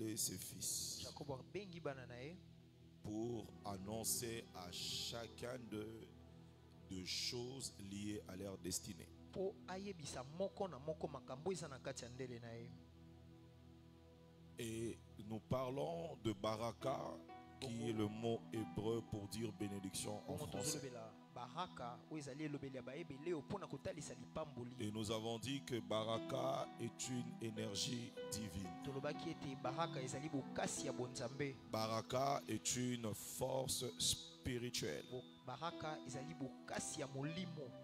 ses fils pour annoncer à chacun de choses liées à leur destinée. Et nous parlons de baraka, qui est le mot hébreu pour dire bénédiction en français. Et nous avons dit que baraka est une énergie divine. Baraka est une force spirituelle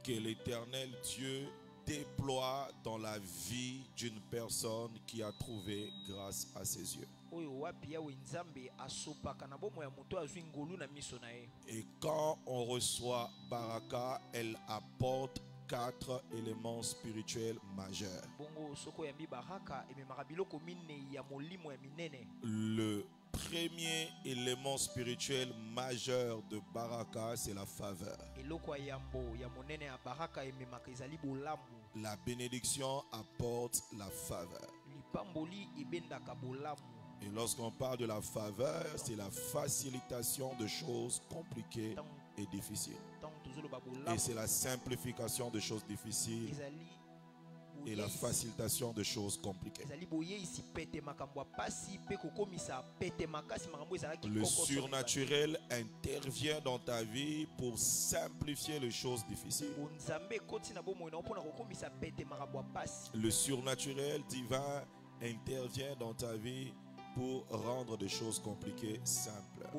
que l'Éternel Dieu déploie dans la vie d'une personne qui a trouvé grâce à ses yeux. Et quand on reçoit baraka, elle apporte 4 éléments spirituels majeurs. Le premier élément spirituel majeur de baraka, c'est la faveur. La bénédiction apporte la faveur. Et lorsqu'on parle de la faveur, c'est la facilitation de choses compliquées et difficiles. Et c'est la simplification de choses difficiles et la facilitation de choses compliquées. Le surnaturel intervient dans ta vie pour simplifier les choses difficiles. Le surnaturel divin intervient dans ta vie pour rendre des choses compliquées simples.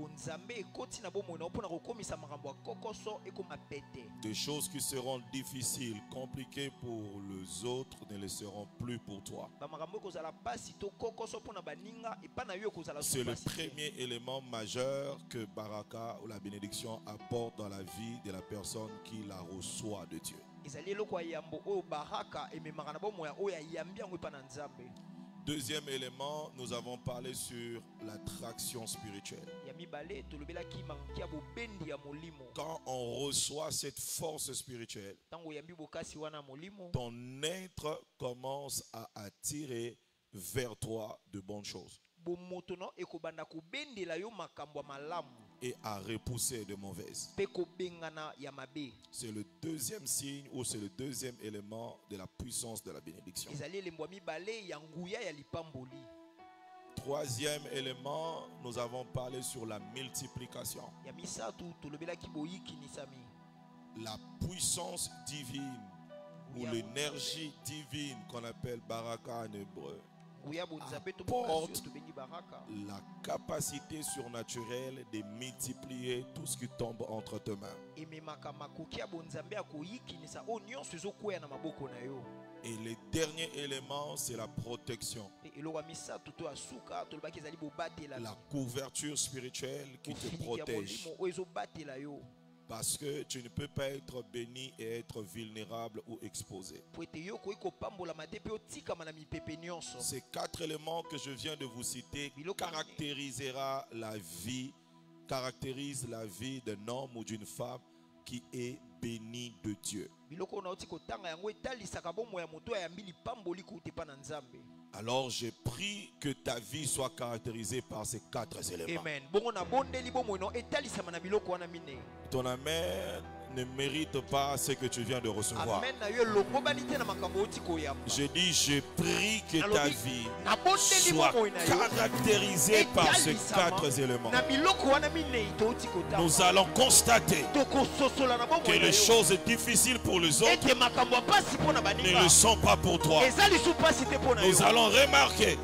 Des choses qui seront difficiles, compliquées pour les autres, ne le seront plus pour toi. C'est le premier élément majeur que baraka ou la bénédiction apporte dans la vie de la personne qui la reçoit de Dieu. Deuxième élément, nous avons parlé sur l'attraction spirituelle. Quand on reçoit cette force spirituelle, ton être commence à attirer vers toi de bonnes choses et à repousser de mauvaises. C'est le deuxième signe ou c'est le deuxième élément de la puissance de la bénédiction. Troisième élément, nous avons parlé sur la multiplication. La puissance divine ou l'énergie divine qu'on appelle baraka en hébreu apporte la capacité surnaturelle de multiplier tout ce qui tombe entre tes mains. Et le dernier élément, c'est la protection. La couverture spirituelle qui te protège. Parce que tu ne peux pas être béni et être vulnérable ou exposé. Ces 4 éléments que je viens de vous citer caractérisent la vie d'un homme ou d'une femme qui est béni de Dieu. Alors je prie que ta vie soit caractérisée par ces 4 éléments. Ton amen ne mérite pas ce que tu viens de recevoir. Je dis, je prie que ta vie soit caractérisée par ces 4 éléments. Nous allons constater que les choses difficiles pour les autres ne le sont pas pour toi. Nous allons remarquer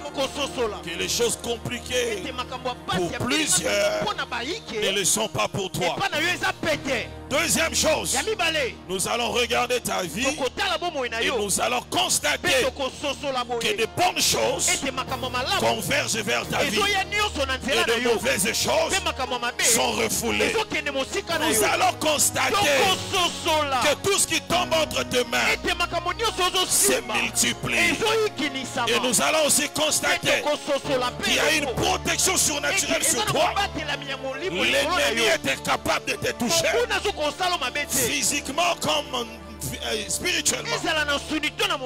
que les choses compliquées pour plusieurs ne le sont pas pour toi. Deuxième chose, nous allons regarder ta vie et nous allons constater que de bonnes choses convergent vers ta vie et de mauvaises choses sont refoulées. Nous allons constater que tout ce qui tombe entre tes mains se multiplie. Et nous allons aussi constater qu'il y a une protection surnaturelle sur toi. L'ennemi est incapable de te toucher physiquement comme spirituellement,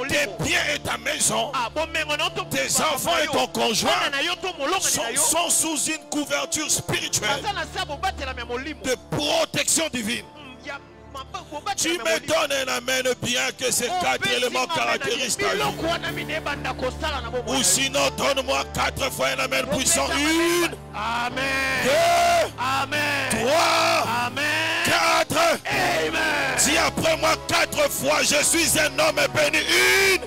tes biens et ta maison, tes enfants et ton conjoint sont sous une couverture spirituelle de protection divine. Tu me donnes un amen bien que ces 4 éléments caractérisent ta vie. Ou sinon, donne-moi 4 fois un amen puissant. 1, 2, Amen. 3, Amen. 4. Amen. Dis après moi 4 fois, je suis un homme béni. 1,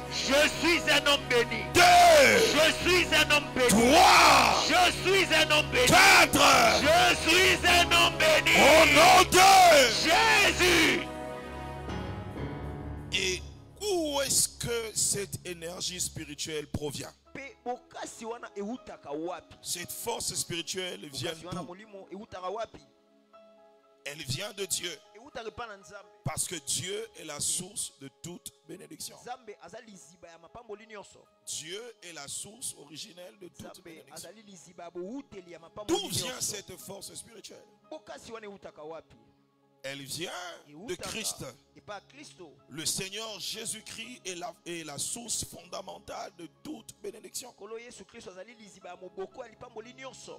je suis un homme béni. 2, je suis un homme béni. 3, je suis un homme béni. 4, je suis un homme béni. au nom de Jésus. Et où est-ce que cette énergie spirituelle provient? Cette force spirituelle vient d'où? Elle vient de Dieu. Parce que Dieu est la source de toute bénédiction. Dieu est la source originelle de toute bénédiction. D'où vient cette force spirituelle? Elle vient de Christ. Le Seigneur Jésus-Christ est la source fondamentale de toute bénédiction.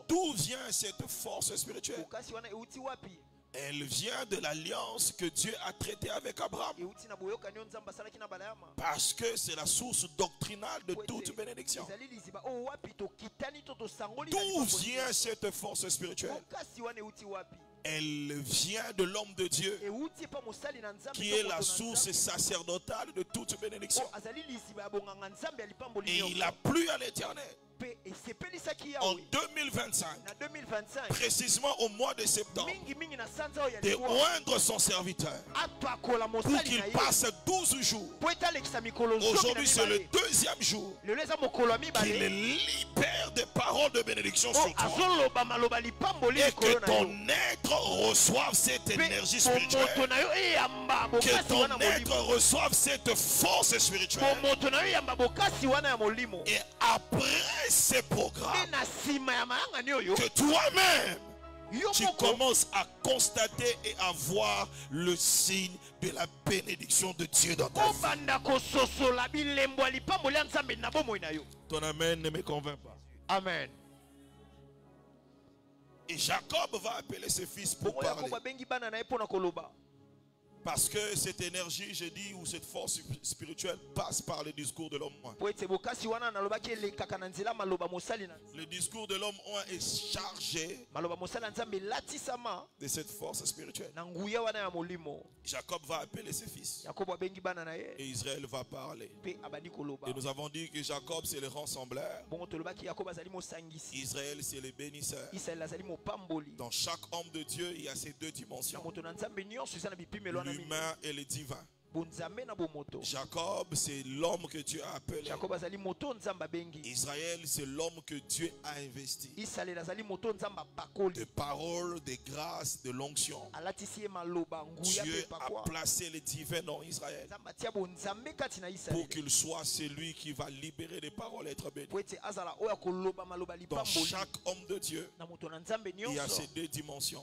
D'où vient cette force spirituelle? Elle vient de l'alliance que Dieu a traitée avec Abraham. Parce que c'est la source doctrinale de toute bénédiction. D'où vient cette force spirituelle? Elle vient de l'homme de Dieu qui est la source sacerdotale de toute bénédiction. Et il a plu à l'Éternel en 2025, précisément au mois de septembre, de oindre son serviteur pour qu'il passe 12 jours. Aujourd'hui c'est le 2e jour qu'il libère des paroles de bénédiction sur toi et que ton être reçoive cette énergie spirituelle, que ton être reçoive cette force spirituelle. Et après ces programmes, que toi-même tu commences à constater et à voir le signe de la bénédiction de Dieu dans ta vie. Ton amen ne me convainc pas. Amen. Et Jacob va appeler ses fils pour parler. Parce que cette énergie, j'ai dit, ou cette force spirituelle passe par le discours de l'homme. Le discours de l'homme est chargé de cette force spirituelle. Jacob va appeler ses fils. Et Israël va parler. Et nous avons dit que Jacob c'est le rassembleur. Israël c'est le bénisseur. Dans chaque homme de Dieu, il y a ces 2 dimensions. L'humain et le divin. Jacob c'est l'homme que Dieu a appelé. Israël c'est l'homme que Dieu a investi de paroles, de grâces, de l'onction. Dieu a placé le divin dans Israël pour qu'il soit celui qui va libérer les paroles et être béni. Dans chaque homme de Dieu, il y a ces 2 dimensions,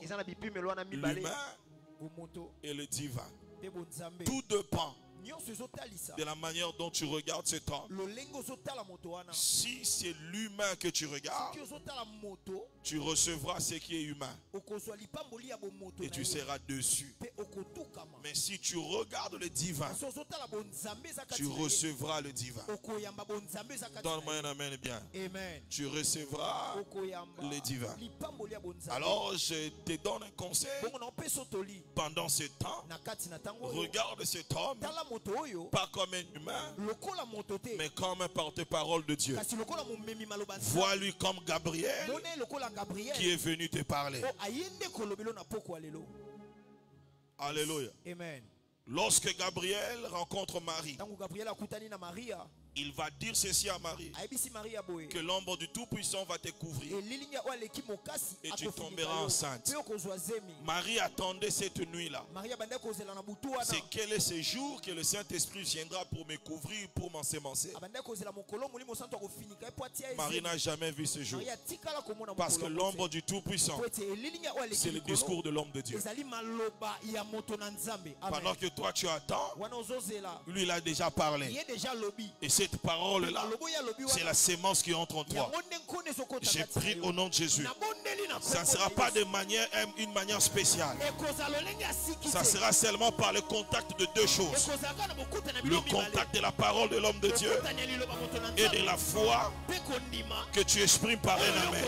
l'humain et le divin. Tout dépend de la manière dont tu regardes cet homme. Si c'est l'humain que tu regardes, tu recevras ce qui est humain et tu seras dessus. Mais si tu regardes le divin, tu recevras le divin. Donne-moi un amen bien. Tu recevras le divin. Alors je te donne un conseil. Pendant ce temps, regarde cet homme pas comme un humain, mais comme un porte-parole de Dieu. Vois-lui comme Gabriel qui est venu te parler. Alléluia. Amen. Lorsque Gabriel rencontre Marie, il va dire ceci à Marie, que l'ombre du Tout-Puissant va te couvrir et tu tomberas enceinte. Marie attendait cette nuit-là. C'est quel est ce jour que le Saint-Esprit viendra pour me couvrir, pour m'ensemencer. Marie n'a jamais vu ce jour. Parce que l'ombre du Tout-Puissant, c'est le discours de l'homme de Dieu. Pendant que toi tu attends, lui il a déjà parlé. Et cette parole-là, c'est la sémence qui entre en toi. J'ai pris au nom de Jésus. Ça ne sera pas une manière spéciale. Ça sera seulement par le contact de deux choses. Le contact de la parole de l'homme de Dieu et de la foi que tu exprimes par un amen.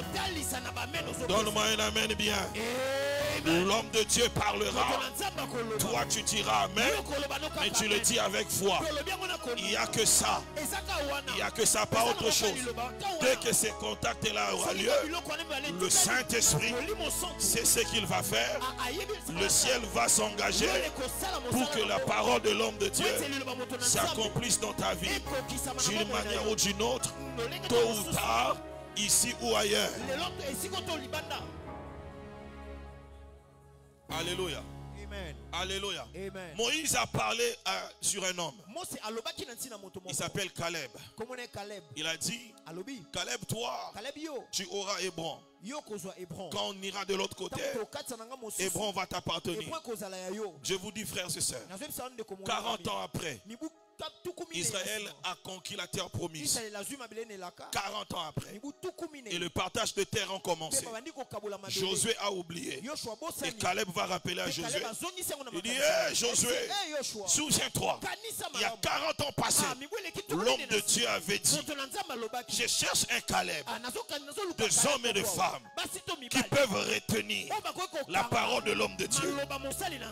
Donne-moi un amen bien. L'homme de Dieu parlera. Toi tu diras amen, mais tu le dis avec foi. Il n'y a que ça. Il n'y a que ça, pas autre chose. Dès que ce contact-là aura lieu, le Saint-Esprit c'est ce qu'il va faire. Le ciel va s'engager pour que la parole de l'homme de Dieu s'accomplisse dans ta vie d'une manière ou d'une autre, tôt ou tard, ici ou ailleurs. Alléluia. Amen. Alléluia. Amen. Moïse a parlé sur un homme. Il s'appelle Caleb. Il a dit, Caleb, toi, tu auras Hébron. Quand on ira de l'autre côté, Hébron va t'appartenir. Je vous dis, frères et sœurs, 40 ans après, Israël a conquis la terre promise. 40 ans après. Et le partage de terre a commencé. Josué a oublié. Et Caleb va rappeler à Josué. Il dit, hey, Josué, souviens-toi, il y a 40 ans passés, l'homme de Dieu avait dit, je cherche un Caleb, des hommes et des femmes qui peuvent retenir la parole de l'homme de Dieu.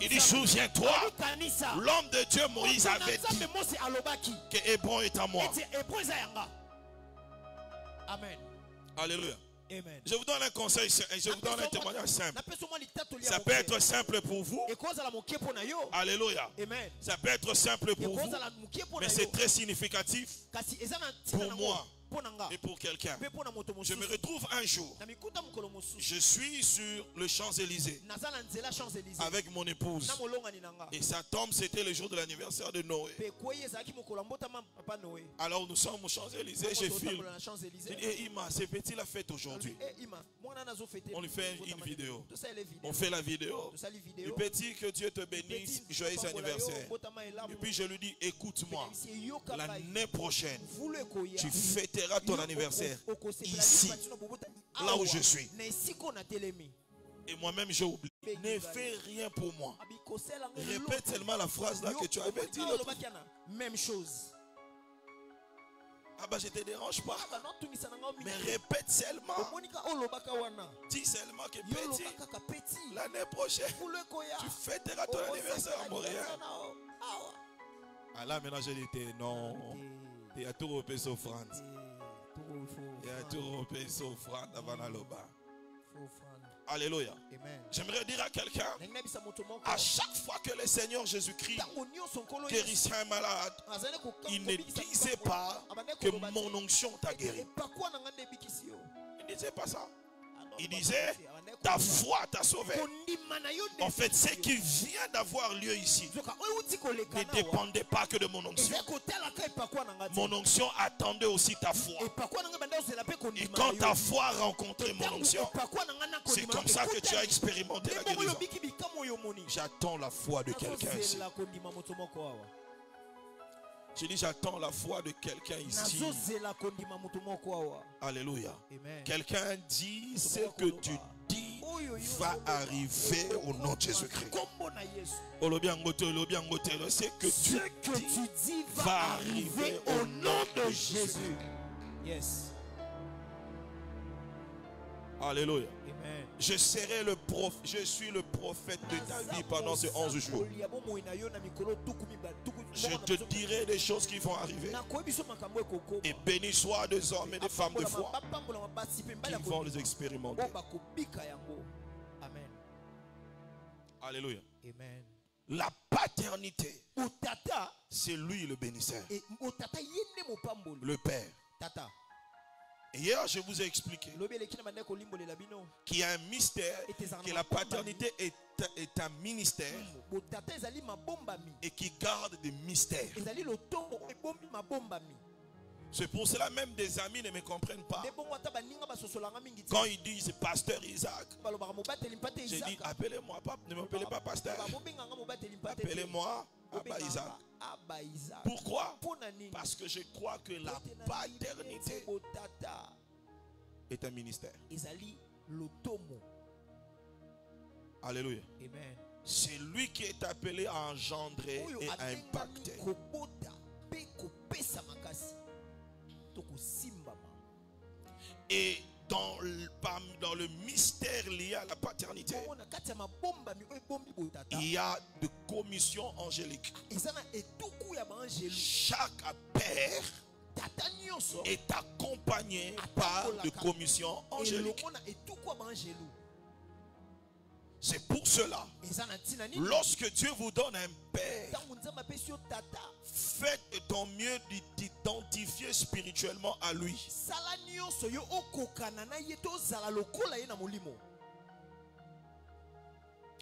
Il dit, souviens-toi, l'homme de Dieu Moïse avait dit que Hébron est à moi. Amen. Alléluia. Amen. Je vous donne un conseil, je vous donne un témoignage simple. Ça peut être simple pour vous. Alléluia. Amen. Ça peut être simple pour vous, mais c'est très significatif pour moi et pour quelqu'un. Je me retrouve un jour, je suis sur le Champs-Élysées avec mon épouse, et ça tombe, c'était le jour de l'anniversaire de Noé. Alors nous sommes aux Champs-Élysées, je filme. Je dis, hey, Ima, c'est petit la fête aujourd'hui. On lui fait une vidéo. On fait la vidéo. Le petit, que Dieu te bénisse, joyeux anniversaire. Et puis je lui dis, écoute-moi, l'année prochaine, tu fêteras ton anniversaire ici, là où je suis. Et moi-même j'ai oublié. Ne fais rien pour moi. Répète seulement la phrase là que tu avais dit. Même chose. Ah bah je te dérange pas. Mais répète seulement. Dis seulement que petit, l'année prochaine, tu fêteras ton anniversaire à Montréal. Ah là maintenant je dis non. Il y a tout repéré sauf offrande. Il y a tout repéré sauf offrande avant la loba. Alléluia. J'aimerais dire à quelqu'un, à chaque fois que le Seigneur Jésus-Christ guérissait un malade, il ne disait pas que mon onction t'a guéri. Il ne disait pas ça. Il disait, ta foi t'a sauvé. En fait, ce qui vient d'avoir lieu ici ne dépendait pas que de mon onction. Mon onction attendait aussi ta foi. Et quand ta foi a rencontré mon onction, c'est comme ça que tu as expérimenté la guérison. J'attends la foi de quelqu'un ici. Je dis, j'attends la foi de quelqu'un ici. Alléluia. Quelqu'un dit, ce que tu dis va arriver au nom de Jésus-Christ. Ce que tu dis va arriver au nom de Jésus. Yes. Alléluia. Amen. Je serai le prophète. Je suis le prophète de ta vie pendant ces 11 jours. Je te dirai des choses qui vont arriver. Et béni soient des hommes et des femmes de foi qui vont les expérimenter. Amen. Alléluia. Amen. La paternité, c'est lui le bénisseur. Le Père. Et hier, je vous ai expliqué qu'il y a un mystère, que la paternité est un ministère et qui garde des mystères. C'est pour cela même des amis ne me comprennent pas. Quand ils disent Pasteur Isaac, j'ai dit appelez-moi, ne m'appelez pas Pasteur. Appelez-moi Abba Isaac. Pourquoi? Parce que je crois que la paternité est un ministère. Alléluia. C'est lui qui est appelé à engendrer et à impacter. Et dans le mystère lié à la paternité, il y a de commissions angéliques. Chaque père est accompagné par de commissions angéliques. C'est pour cela, lorsque Dieu vous donne un père, faites de ton mieux d'identifier spirituellement à lui.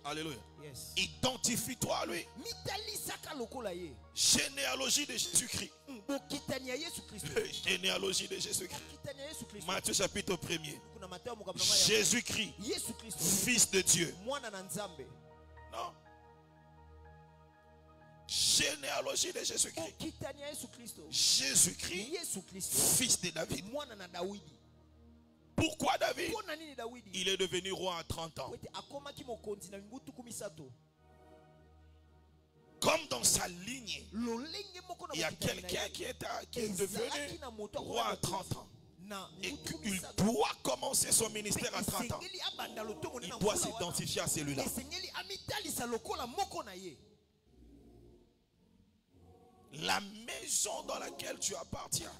Alléluia. Yes. Identifie-toi à lui. Généalogie de Jésus-Christ. Généalogie de Jésus-Christ. Matthieu chapitre 1er. Jésus-Christ, fils de Dieu. Non. Généalogie de Jésus-Christ. Jésus-Christ, fils de David. Pourquoi David? Il est devenu roi à 30 ans. Comme dans sa lignée, il y a quelqu'un qui est devenu roi à 30 ans. Et qu'il doit commencer son ministère à 30 ans. Il doit s'identifier à celui-là. La maison dans laquelle tu appartiens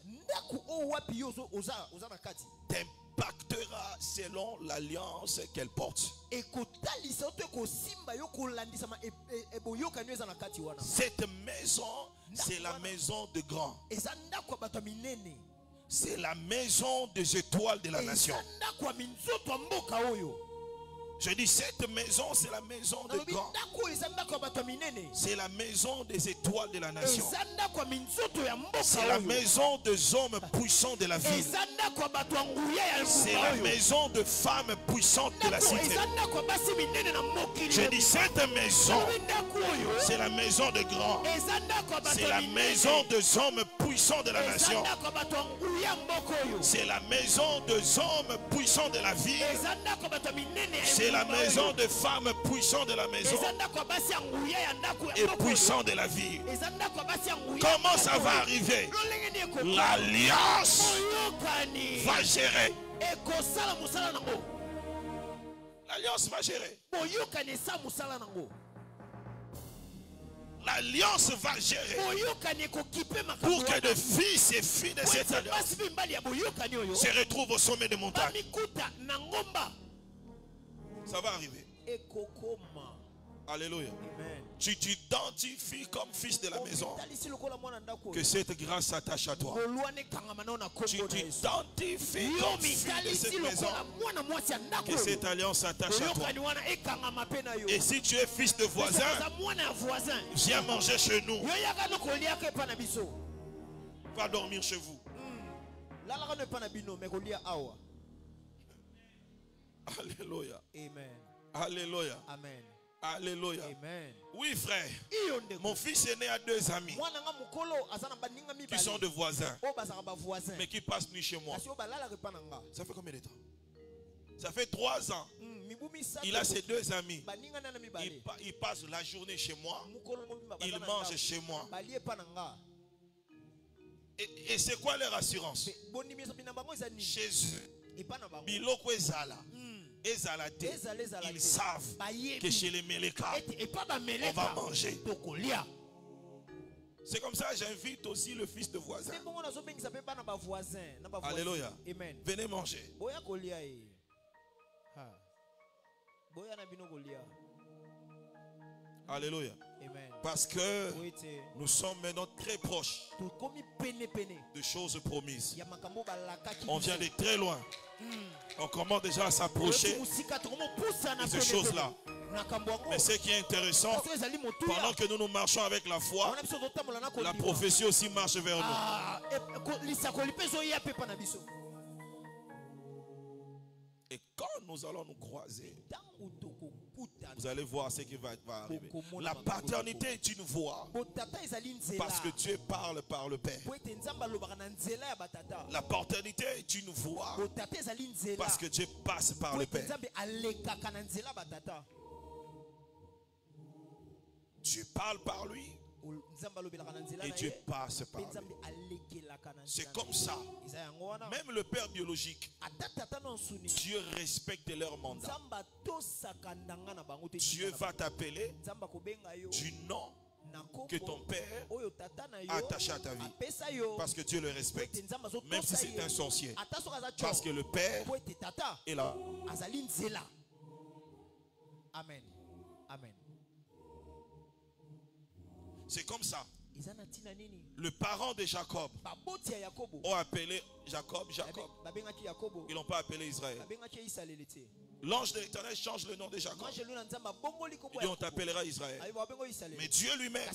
t'impactera selon l'alliance qu'elle porte. Cette maison, c'est la maison de grands. C'est la maison des étoiles de la nation. Je dis cette maison, c'est la maison de grands. C'est la maison des étoiles de la nation. C'est la maison des hommes puissants de la ville. C'est la maison de femmes puissantes de la cité. Je dis cette maison, c'est la maison de grands. C'est la maison des hommes puissants de la nation. C'est la maison des hommes puissants de la ville. C'est la maison de femmes puissantes de la maison et puissants de la vie. Comment ça va arriver? L'alliance va gérer. L'alliance va gérer. L'alliance va gérer pour que de fils et filles de cette alliance se retrouvent au sommet des montagnes. Ça va arriver. Alléluia. Amen. Tu t'identifies comme fils de la maison. Que cette grâce s'attache à toi. Tu t'identifies comme fils de cette maison. Que cette alliance s'attache à toi. Et si tu es fils de voisin, viens manger chez nous. Va dormir chez vous. Alléluia. Amen. Alléluia. Amen. Alléluia. Amen. Oui, frère. Mon fils est né à 2 amis qui sont de voisins, mais qui passent nuit chez moi. Ça fait combien de temps? Ça fait 3 ans. Il a ses 2 amis. Il passe la journée chez moi. Il mange chez moi. Et c'est quoi leur assurance? Jésus. Biloko ezala. Ils savent que chez les Meleka, on va manger. C'est comme ça que j'invite aussi le fils de voisin. Alléluia. Venez manger. Alléluia. Amen. Parce que nous sommes maintenant très proches de choses promises. On vient de très loin. On commence déjà à s'approcher de ces choses-là. Mais ce qui est intéressant, pendant que nous marchons avec la foi, la prophétie aussi marche vers nous. Et quand nous allons nous croiser, vous allez voir ce qui va arriver. La paternité est une voie, parce que Dieu parle par le Père. La paternité est une voie, parce que Dieu passe par le Père. Dieu parle par lui et Dieu passe par lui. C'est comme ça. Même le père biologique, Dieu respecte leur mandat. Dieu va t'appeler du nom que ton père a attaché à ta vie, parce que Dieu le respecte, même si c'est un sorcier, parce que le père est là. Amen. Amen. C'est comme ça. Le parent de Jacob ont appelé Jacob. Ils n'ont pas appelé Israël. L'ange de l'Éternel change le nom de Jacob. Il dit on t'appellera Israël. Mais Dieu lui-même,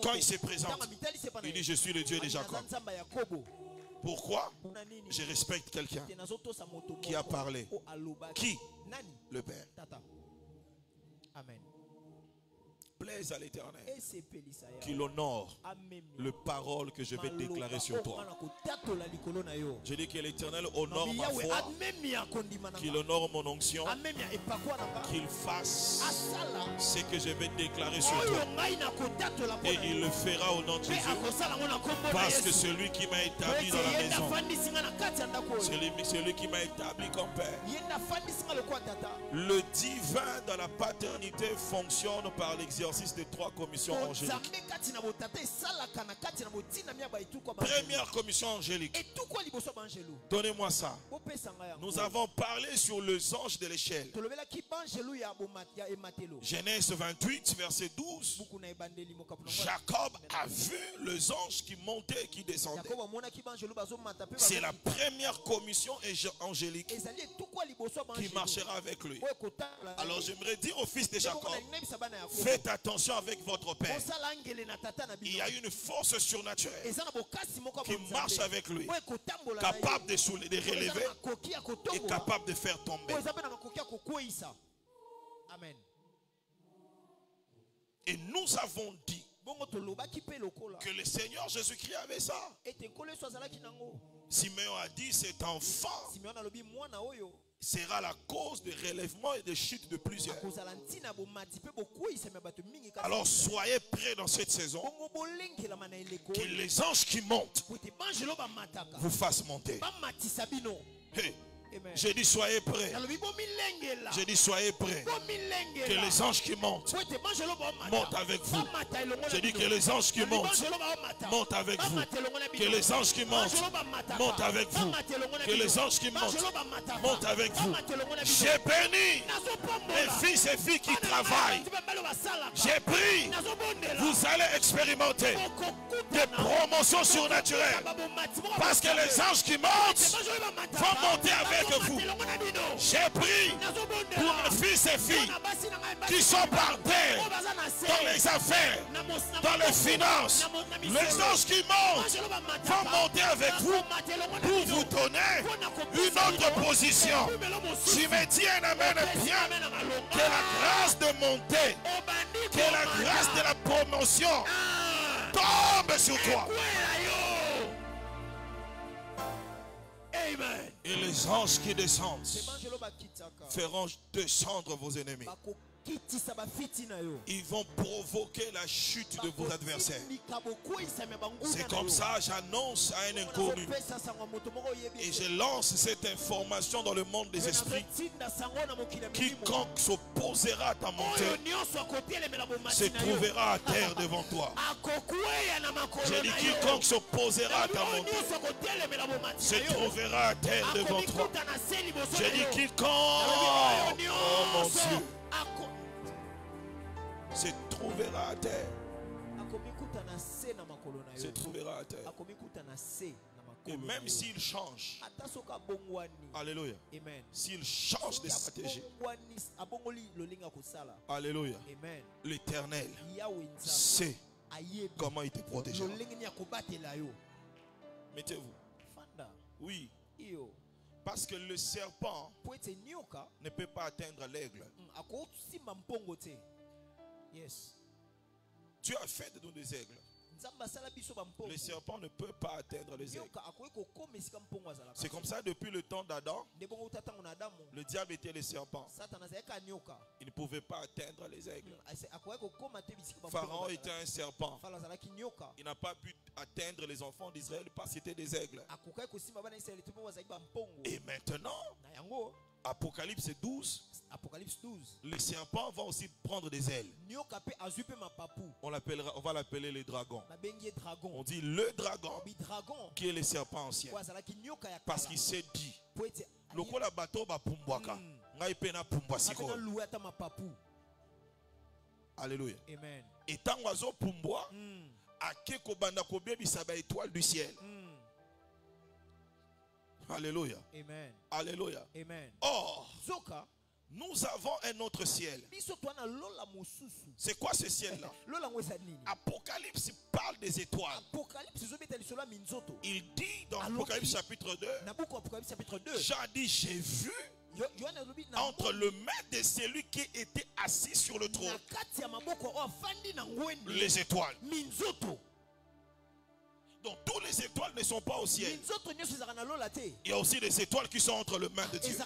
quand il se présente, il dit je suis le Dieu de Jacob. Pourquoi? Je respecte quelqu'un qui a parlé. Qui? Le Père. Amen. Plaise à l'Éternel qu'il honore le parole que je vais déclarer sur toi. Je dis que l'Éternel honore ma foi, qu'il honore mon onction, qu'il fasse ce que je vais déclarer sur toi. Et il le fera au nom de Jésus, parce que celui qui m'a établi dans la maison, celui qui m'a établi comme Père, le divin dans la paternité fonctionne par l'exercice de 3 commissions angéliques. Première commission angélique. Donnez-moi ça. Nous avons parlé sur les anges de l'échelle. Genèse 28, verset 12. Jacob a vu les anges qui montaient et qui descendaient. C'est la première commission angélique qui marchera avec lui. Alors j'aimerais dire au fils de Jacob, faites attention avec votre père. Il y a une force surnaturelle qui marche avec lui, capable de relever et capable de faire tomber. Amen. Et nous avons dit que le Seigneur Jésus-Christ avait ça. Simeon a dit cet enfant sera la cause de relèvement et de chute de plusieurs. Alors soyez prêts dans cette saison, que les anges qui montent vous fassent monter. Hey. J'ai dit soyez prêts. J'ai dit soyez prêts. Que les anges qui montent avec vous. J'ai dit que les anges qui montent avec vous. Que les anges qui montent avec vous. Que les anges qui montent avec vous. J'ai béni les fils et filles qui travaillent. J'ai pris. Vous allez expérimenter des promotions surnaturelles. Parce que les anges qui montent vont monter avec vous. J'ai pris pour mes fils et filles qui sont par terre dans les affaires, dans les finances. Les anges qui montent vont monter avec vous pour vous donner une autre position. Tu me dis un amen bien. Que la grâce de monter, que la grâce de la promotion tombe sur toi. Amen. Et les anges qui descendent feront descendre vos ennemis. Ils vont provoquer la chute de vos adversaires. C'est comme ça, j'annonce à un inconnu et je lance cette information dans le monde des esprits. Quiconque s'opposera à ta montée se trouvera à terre devant toi. J'ai dit quiconque s'opposera à ta montée se trouvera à terre devant toi. J'ai dit quiconque, oh mon Dieu, se trouvera à terre. Se trouvera à terre. Et même s'il change, alléluia, s'il change de stratégie, alléluia, l'Éternel sait comment il te protégera. Mettez-vous. Oui. Parce que le serpent ne peut pas atteindre l'aigle. Dieu a fait de nous des aigles. Le serpent ne peut pas atteindre les aigles. C'est comme ça depuis le temps d'Adam. Le diable était le serpent. Il ne pouvait pas atteindre les aigles. Pharaon était un serpent. Il n'a pas pu atteindre les enfants d'Israël parce que c'était des aigles. Et maintenant, Apocalypse 12, les serpents vont aussi prendre des ailes. On va l'appeler les dragons. On dit le dragon qui est le serpent ancien. Parce qu'il s'est dit, lokola bateau ba pumbwaka, ngai pena pumbwa siko. Alléluia. Et tant oiseau pumbwa, ake ko banda ko bebisa ba étoile du ciel. Alléluia. Amen. Alléluia. Amen. Or, nous avons un autre ciel. C'est quoi ce ciel-là? Apocalypse parle des étoiles. Il dit dans Apocalypse chapitre 2, Jean dit, j'ai vu entre le maître de celui qui était assis sur le trône les étoiles. Donc tous les étoiles ne sont pas au ciel. Il y a aussi des étoiles qui sont entre les mains de Dieu.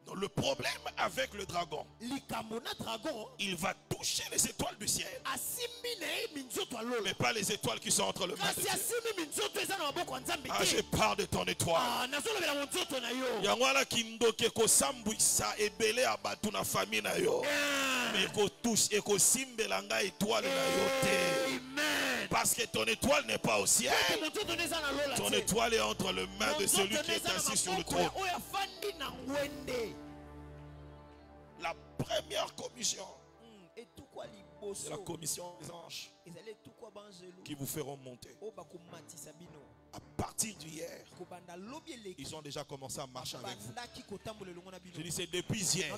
Donc le problème avec le dragon, il va toucher les étoiles du ciel, mais pas les étoiles qui sont entre les mains de Dieu. Ah, je parle de ton étoile. Yangwala kindoke ko sambwisa ebele abatu na famille na yo. Mais ko touche et ko simbela nga étoile na yo te. Parce que ton étoile n'est pas au ciel. Ton étoile est entre les mains de celui qui est assis sur le trône. La première commission, c'est la commission des anges qui vous feront monter. À partir d'hier, ils ont déjà commencé à marcher avec vous. Je dis c'est depuis hier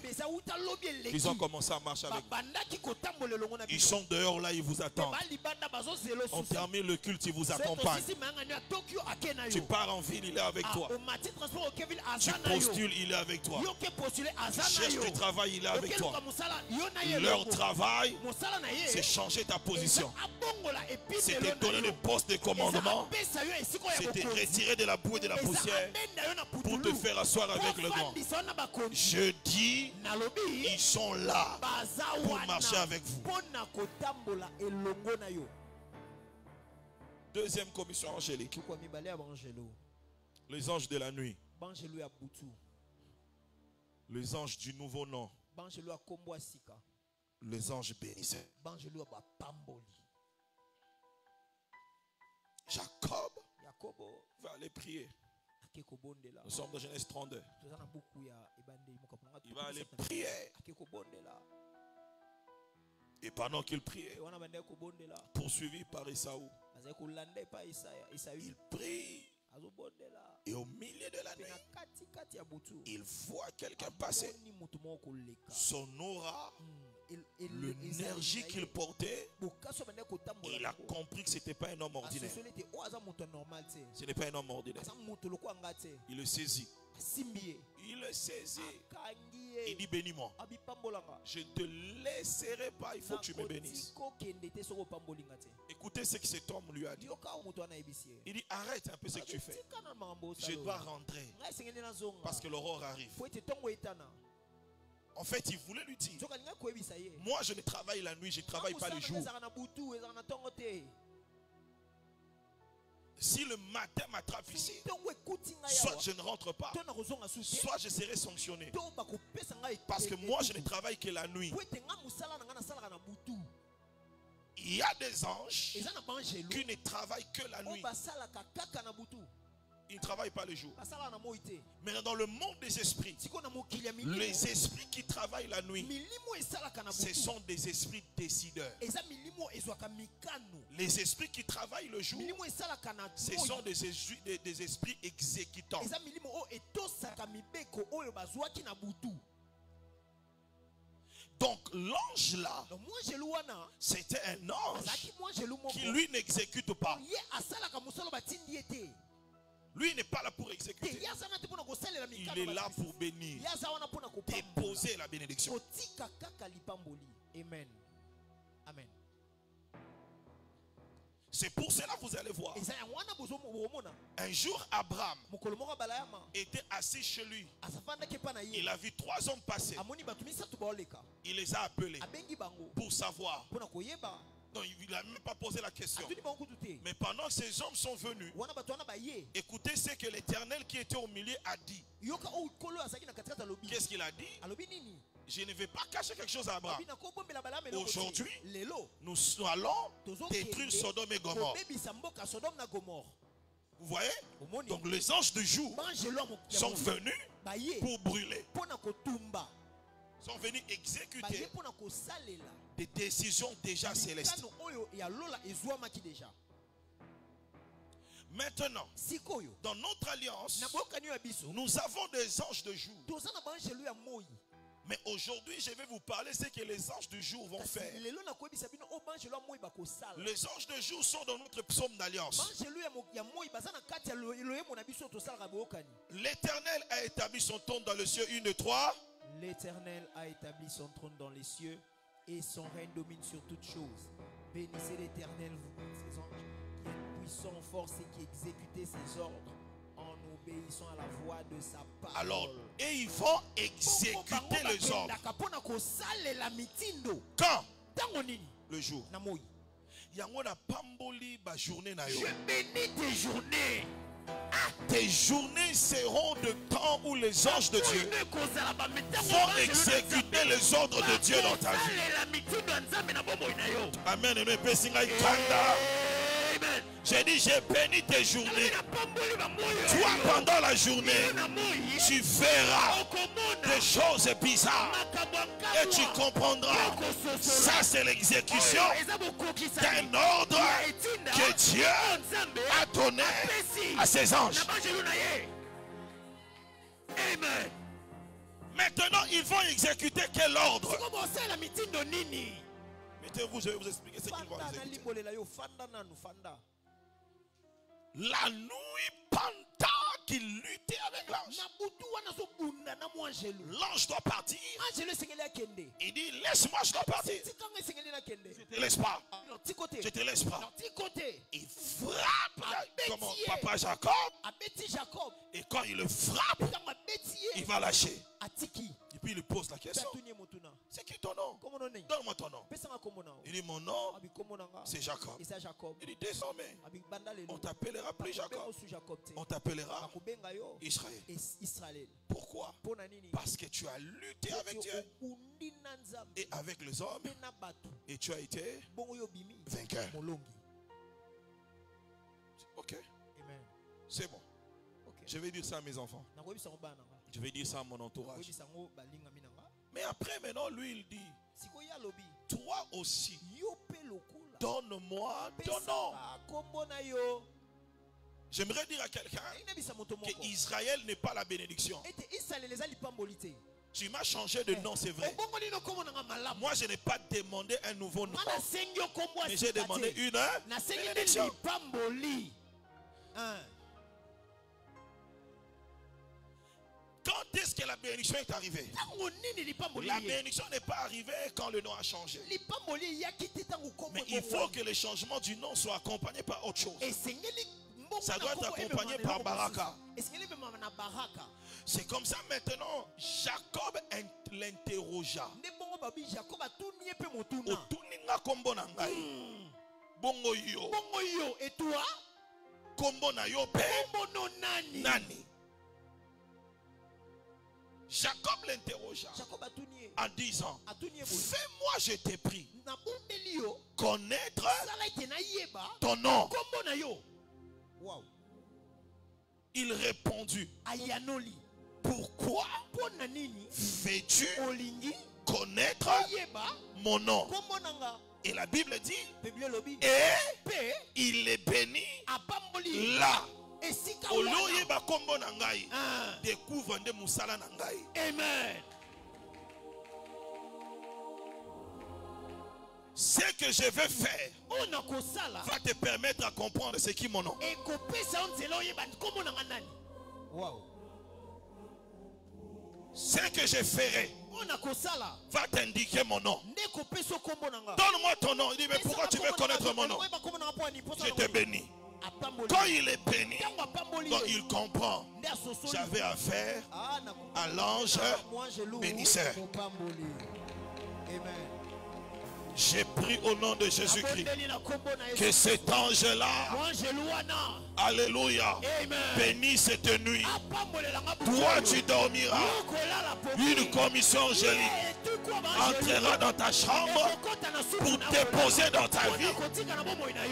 qu'ils ont commencé à marcher avec vous. Ils sont dehors là, ils vous attendent. On termine le culte, ils vous accompagnent. Tu pars en ville, il est avec toi. Tu postules, il est avec toi. Cherche du travail, il est avec toi. Leur travail, c'est changer ta position. C'est te donner le poste de commandement. C'est te retirer de la boue et de la poussière pour te faire asseoir avec le grand. Je dis, ils sont là pour marcher avec vous. Deuxième commission angélique. Les anges de la nuit. Les anges du nouveau nom. Les anges bénisseurs. Jacob va aller prier. Nous sommes dans Genèse 32. Il va aller prier. Et pendant qu'il priait, poursuivi par Esaü, il prie. Et au milieu de la nuit, il voit quelqu'un passer. Son aura, l'énergie qu'il portait, il a compris que ce n'était pas un homme ordinaire. Ce n'est pas un homme ordinaire. Il le saisit. Il le saisit. Il dit bénis-moi. Je ne te laisserai pas. Il faut que tu me bénisses. Écoutez ce que cet homme lui a dit. Il dit arrête un peu ce que tu fais. Je dois rentrer parce que l'aurore arrive. En fait, il voulait lui dire, moi je ne travaille la nuit, je ne travaille pas le jour. Si le matin m'attrape ici, soit je ne rentre pas, soit je serai sanctionné. Parce que moi je ne travaille que la nuit. Il y a des anges qui ne travaillent que la nuit. il ne travaille pas le jour. Mais dans le monde des esprits, les esprits qui travaillent la nuit, ce sont des esprits décideurs. Les esprits qui travaillent le jour, ce sont des esprits exécutants. Donc l'ange là, c'était un ange qui lui n'exécute pas. Lui n'est pas là pour exécuter. Il est là pour bénir, déposer la bénédiction. Amen. Amen. C'est pour cela que vous allez voir. Un jour, Abraham était assis chez lui. Il a vu 3 hommes passer. Il les a appelés pour savoir. Non, il n'a même pas posé la question. Mais pendant que ces hommes sont venus, écoutez ce que l'Éternel qui était au milieu a dit. Qu'est-ce qu'il a dit? Je ne vais pas cacher quelque chose à Abraham. Aujourd'hui, nous allons détruire Sodome et Gomorrhe. Vous voyez? Donc les anges du jour sont venus pour brûler. Sont venus exécuter des décisions déjà célestes. Maintenant, dans notre alliance, nous avons des anges de jour. Mais aujourd'hui, je vais vous parler de ce que les anges du jour vont faire. Les anges de jour sont dans notre psaume d'alliance. L'Éternel a établi son trône dans le ciel. 1, 2, 3. L'Éternel a établi son trône dans les cieux et son règne domine sur toutes choses. Bénissez l'Éternel, vous, ses anges, qui êtes puissants en force et qui exécutez ses ordres en obéissant à la voix de sa parole. Alors, et ils vont exécuter les ordres. Quand? Le jour. Je bénis tes journées. Tes journées seront de temps où les anges de Dieu vont exécuter les ordres de Dieu dans ta vie. Amen. J'ai dit, j'ai béni tes journées. Toi, pendant la journée, tu verras des choses bizarres. Et tu comprendras. Ça, c'est l'exécution d'un ordre que Dieu a donné à ses anges. Amen. Maintenant, ils vont exécuter quel ordre? Mettez-vous, je vais vous expliquer ce qu'ils vont exécuter. La nuit, pendant qu'il luttait avec l'ange, l'ange doit partir. Il dit, laisse-moi, je dois partir. Je te laisse pas. Je te laisse pas. Il frappe comme papa Jacob. Et quand il le frappe, il va lâcher. Et puis il lui pose la question. C'est qui ton nom? Donne-moi ton nom. Il dit, mon nom, c'est Jacob. Il dit, désormais, on t'appellera plus Jacob. On t'appellera Israël. Pourquoi? Parce que tu as lutté avec Dieu et avec les hommes et tu as été vainqueur. Ok. C'est bon. Je vais dire ça à mes enfants. Je vais dire ça à mon entourage. Mais après, maintenant, lui, il dit, toi aussi, donne-moi ton nom. J'aimerais dire à quelqu'un qu'Israël n'est pas la bénédiction. Tu m'as changé de nom, c'est vrai. Moi, je n'ai pas demandé un nouveau nom. Mais j'ai demandé une bénédiction. Quand est-ce que la bénédiction est arrivée? La bénédiction n'est pas arrivée quand le nom a changé. Mais il faut que le changement du nom soit accompagné par autre chose. Ça doit être accompagné par Baraka. C'est comme ça maintenant, Jacob l'interrogea. Bongo yo. Et toi? Kombo na yo pe nani? Jacob l'interrogea en disant, fais-moi, je t'ai pris, connaître ton nom. Wow. Il répondit, pourquoi veux-tu connaître mon nom? Et la Bible dit, et il est béni là. Découvre de musala na ngai. Amen. Ce que je vais faire va te permettre à comprendre ce qui est mon nom. Wow. Ce que je ferai va t'indiquer mon nom. Donne-moi ton nom. Il dit, mais pourquoi tu veux connaître mon nom? Je te bénis. Quand il est béni, quand il comprend, j'avais affaire à l'ange bénisseur. Amen. J'ai pris au nom de Jésus-Christ que cet ange-là, alléluia, bénisse cette nuit. Toi, tu dormiras. Une commission angélique entrera dans ta chambre pour déposer dans ta vie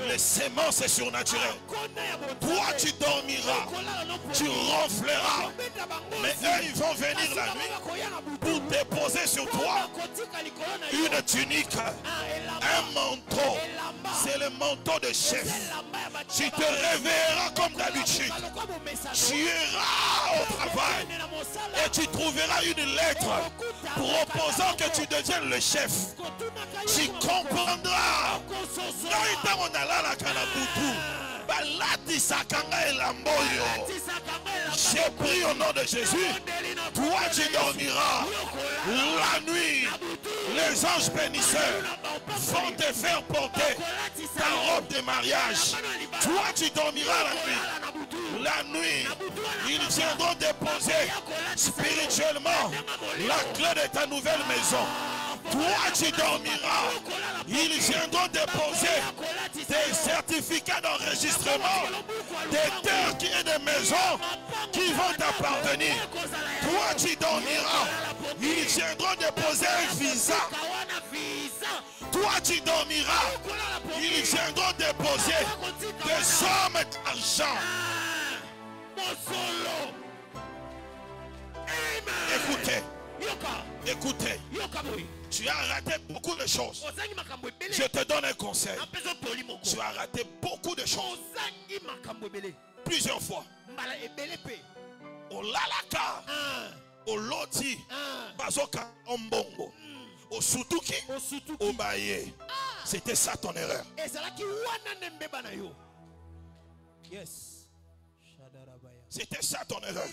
les semences surnaturelles. Toi, tu dormiras, tu ronfleras, mais eux, ils vont venir la nuit pour déposer sur toi une tunique, un manteau. C'est le manteau de chef. Tu te réveilleras comme d'habitude. Tu iras au travail et tu trouveras une lettre proposant que tu deviennes le chef. Tu comprendras. J'ai pris au nom de Jésus. Toi tu dormiras. La nuit, les anges bénisseurs vont te faire porter ta robe de mariage. Toi tu dormiras la nuit. La nuit, ils viendront déposer spirituellement la clé de ta nouvelle maison. Toi tu dormiras. Ils viendront déposer des certificats d'enregistrement, des terres et des maisons qui vont t'appartenir. Toi tu dormiras. Ils viendront déposer un visa. Toi tu dormiras. Ils viendront déposer des sommes d'argent. Écoutez, écoutez, tu as raté beaucoup de choses. Je te donne un conseil. Tu as raté beaucoup de choses. Plusieurs fois. Au lalaka, au loti, bazoka ombongo, au sutuki, au baye. C'était ça ton erreur. Yes. C'était ça ton erreur.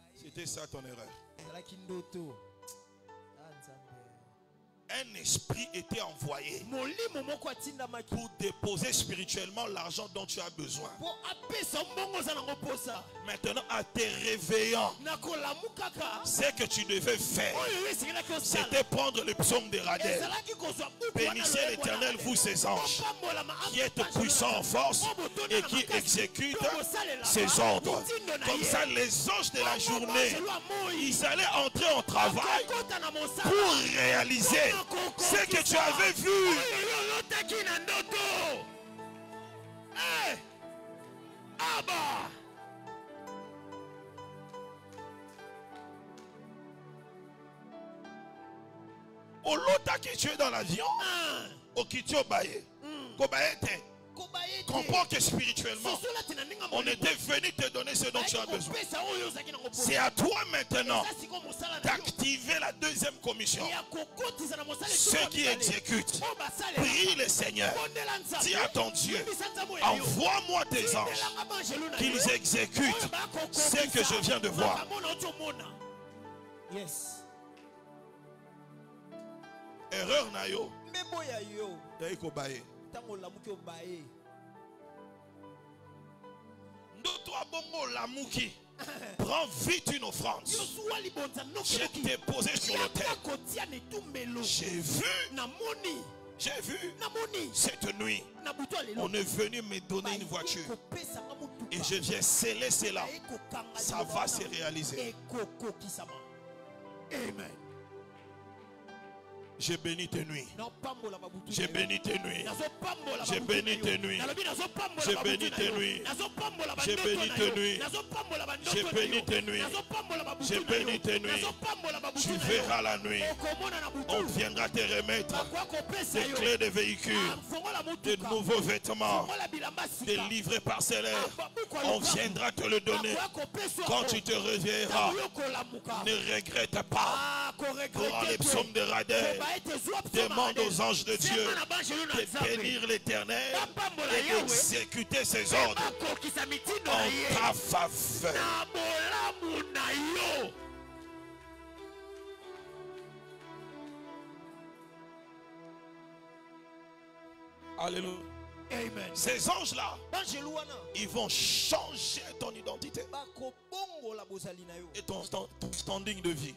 C'était ça ton erreur. Un esprit était envoyé pour déposer spirituellement l'argent dont tu as besoin. Maintenant, en te réveillant, ce que tu devais faire, c'était prendre le psaume de Radel. Bénissez l'Éternel, vous ses anges, qui êtes puissants en force et qui exécutent ses ordres. Comme ça, les anges de la journée, ils allaient entrer en travail pour réaliser ce que tu avais vu. Au lota qui tu es dans l'avion, au qui tu es au baye, comprends que spirituellement, on était venu te donner ce dont tu as besoin. C'est à toi maintenant d'activer la deuxième commission. Ceux qui exécutent, prie le Seigneur. Dis à ton Dieu, envoie-moi tes anges, qu'ils exécutent ce que je viens de voir. Yes. Erreur nayo. Prends vite une offrande. J'ai déposé sur le terre. J'ai vu cette nuit. On est venu me donner une voiture. Et je viens sceller cela. Ça va se réaliser. Amen. J'ai béni tes nuits. J'ai béni tes nuits. J'ai béni tes nuits. J'ai béni tes nuits. J'ai béni tes nuits. J'ai béni tes nuits. J'ai béni tes nuits. Tu verras la nuit. On viendra te remettre des clés de véhicules, de nouveaux vêtements, des livrets parcellaires. On viendra te le donner. Quand tu te réveilleras, ne regrette pas. Prends les psaumes de Radel. Demande aux anges de Dieu de bénir l'Éternel et d'exécuter ses ordres en ta faveur. Alléluia. Amen. Ces anges-là, ils vont changer ton identité et ton standing de vie.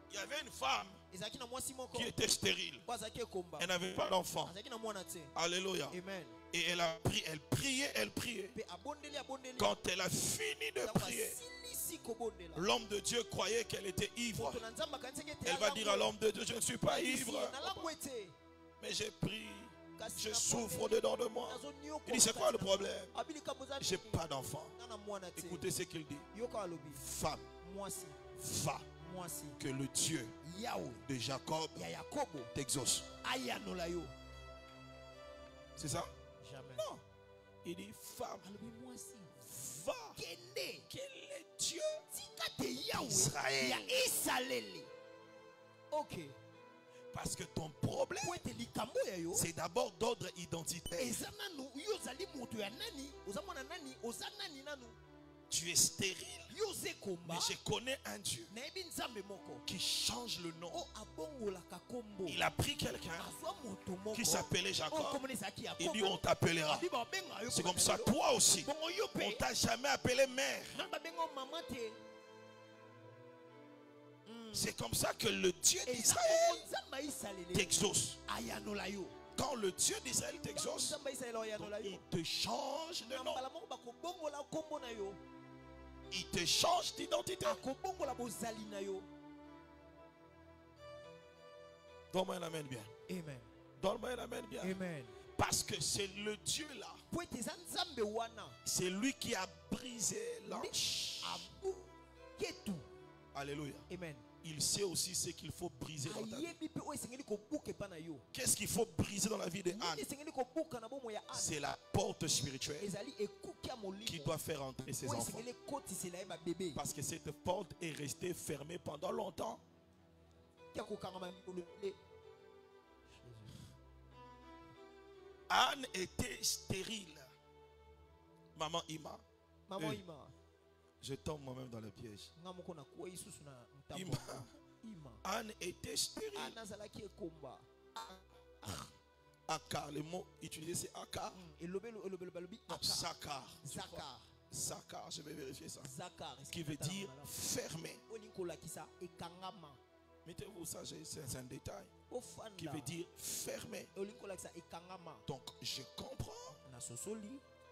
Il y avait une femme qui était stérile. Elle n'avait pas d'enfant. Alléluia. Amen. Et elle priait. Quand elle a fini de prier, l'homme de Dieu croyait qu'elle était ivre. Elle va dire à l'homme de Dieu, je ne suis pas ivre, mais j'ai pris, je souffre dedans de moi. Il dit, c'est quoi le problème? J'ai pas d'enfant. Écoutez ce qu'il dit. Femme, va, que le Dieu de Jacob t'exauce. C'est ça? Non. Il dit, femme, va, quel est Dieu d'Israël? Ok. Parce que ton problème, c'est d'abord d'ordre identitaire. Tu es stérile. Mais je connais un Dieu qui change le nom. Il a pris quelqu'un qui s'appelait Jacob. Il dit, on t'appellera. C'est comme ça, toi aussi. On t'a jamais appelé mère. C'est comme ça que le Dieu d'Israël t'exauce. Quand le Dieu d'Israël t'exauce, il te change de nom. Il te change d'identité. Donne-moi un amen bien. Amen. Donne-moi un amen bien. Amen. Parce que c'est le Dieu là. C'est lui qui a brisé l'ange. Alléluia. Amen. Il sait aussi ce qu'il faut briser dans ta vie. Qu'est-ce qu'il faut briser dans la vie de Anne? C'est la porte spirituelle qui doit faire entrer ses enfants. Parce que cette porte est restée fermée pendant longtemps. Anne était stérile. Maman Ima. Maman Ima. Je tombe moi-même dans le piège. Anne était stérile. Akar, le mot utilisé c'est Akar. Zakar. Zakar, je vais vérifier ça. Qui veut dire fermé. Mettez-vous ça, c'est un détail. Qui veut dire fermé. Donc je comprends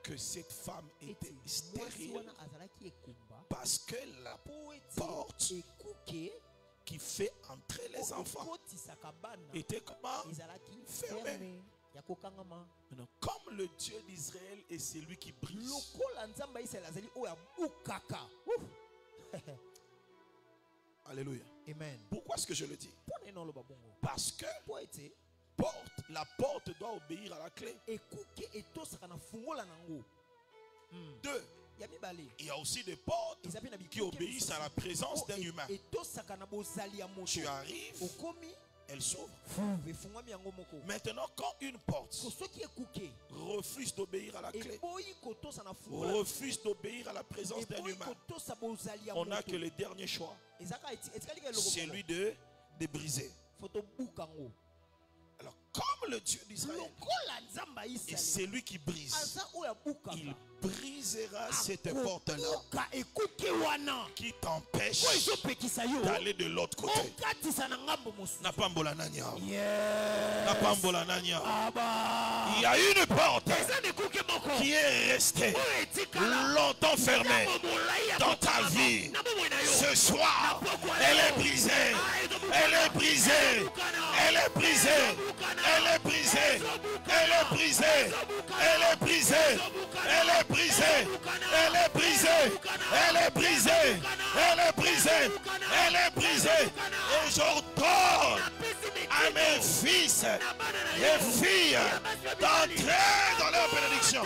que cette femme était stérile parce que la porte qui fait entrer les enfants était comment? Fermée. Maintenant, comme le Dieu d'Israël est celui qui brise. Alléluia. Amen. Pourquoi est-ce que je le dis? Parce que la porte doit obéir à la clé. Deux, il y a aussi des portes qui obéissent à la présence d'un humain. Tu arrives, elle s'ouvre. Maintenant, quand une porte refuse d'obéir à la clé, refuse d'obéir à la présence d'un humain, on n'a que le dernier choix. C'est lui de briser. Alors, comme le Dieu d'Israël et c'est lui qui brise, il brisera cette porte-là qui t'empêche d'aller de l'autre côté. Il y a une porte qui est restée longtemps fermée dans ta vie. Ce soir, elle est brisée. Elle est brisée. Elle est brisée. Elle est brisée. Elle est brisée. Elle est brisée. Elle est brisée. Elle est brisée. Elle est brisée. Elle est brisée. Elle est brisée. Et j'ordonne à mes fils et filles d'entrer dans leur bénédiction.